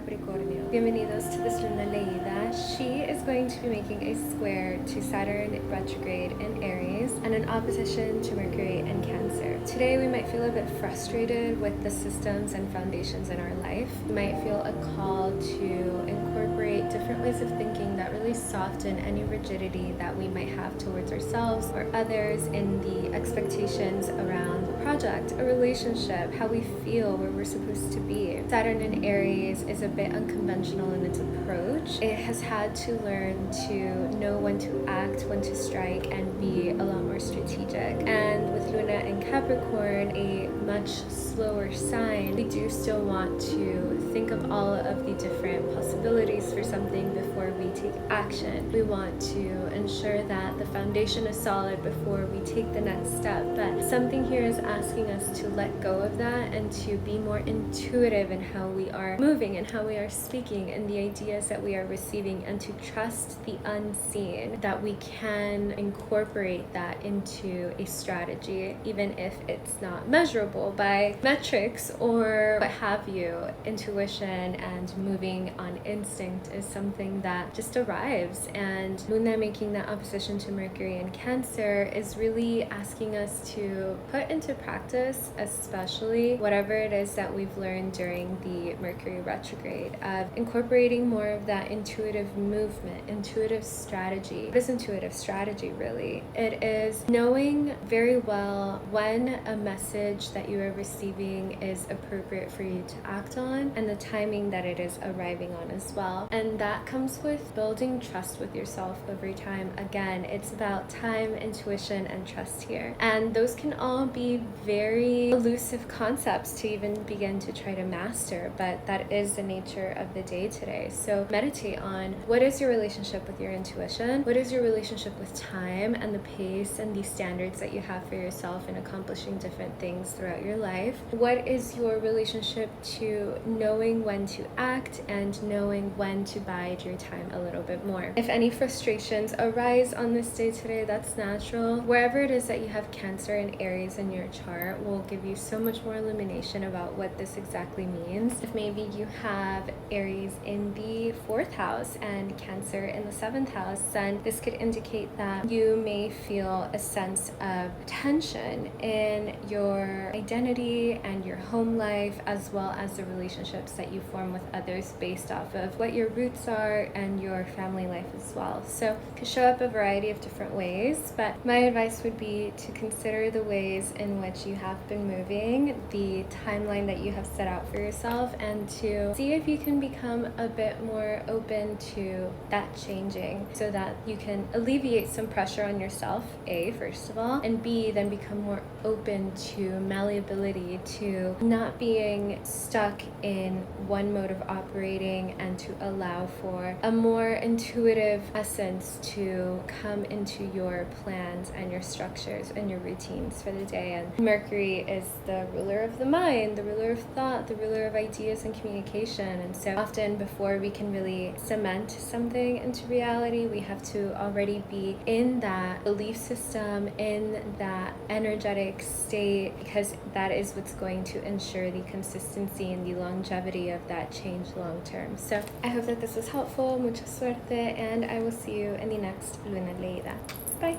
Capricornio. Bienvenidos to this Luna Leída. She is going to be making a square to Saturn retrograde in Aries and an opposition to Mercury in Cancer. Today we might feel a bit frustrated with the systems and foundations in our life. We might feel a call to incorporate different ways of thinking that really soften any rigidity that we might have towards ourselves or others in the expectations around a project, a relationship, how we feel, where we're supposed to be. Saturn in Aries is a bit unconventional in its approach. It has had to learn to know when to act, when to strike, and be a lot more strategic. And with Luna in Capricorn, a much slower sign, we do still want to think of all of the different possibilities for something before we take action. We want to ensure that the foundation is solid before we take the next step. But something here is asking us to let go of that and to be more intuitive in how we are moving and how we are speaking and the ideas that we are receiving, and to trust the unseen, that we can incorporate that into a strategy, even if it's not measurable by metrics or what have you. Intuition and moving on instinct is something that just arrives, and Luna making that opposition to Mercury in Cancer is really asking us to put into practice, especially whatever it is that we've learned during the Mercury retrograde, of incorporating more of that intuitive movement, intuitive strategy. What is intuitive strategy really? It is knowing very well when a message that you are receiving is appropriate for you to act on, and the timing that it is arriving on as well. And that comes with building trust with yourself over time. Again, it's about time, intuition, and trust here. And those can all be very elusive concepts to even begin to try to master, but that is the nature of the day today. So meditate on what is your relationship with your intuition, what is your relationship with time and the pace and the standards that you have for yourself in accomplishing different things throughout your life. What is your relationship to knowing when to act and knowing when to bide your time a little bit more. If any frustrations arise on this day today, that's natural. Wherever it is that you have Cancer and Aries in your chart will give you so much more illumination about what this exactly means. If maybe you have Aries in the 4th house and Cancer in the 7th house, then this could indicate that you may feel a sense of tension in your identity and your home life, as well as the relationships that you form with others based off of what your roots are and your family life as well. So it could show up a variety of different ways, but my advice would be to consider the ways in which you have been moving, the timeline that you have set out for yourself, and to see if you can become a bit more open to that changing, so that you can alleviate some pressure on yourself, A, first of all, and B, then become more open to malleability, to not being stuck in one mode of operating, and to allow for a more intuitive essence to come into your plans and your structures and your routines for the day. And Mercury is the ruler of the mind, the ruler of thought, the ruler of ideas and communication. And so often before we can really cement something into reality, we have to already be in that belief system, in that energetic state, because that is what's going to ensure the consistency and the longevity of that change long term. So I hope that this was helpful. Mucha suerte, and I will see you in the next Luna Leída. Bye!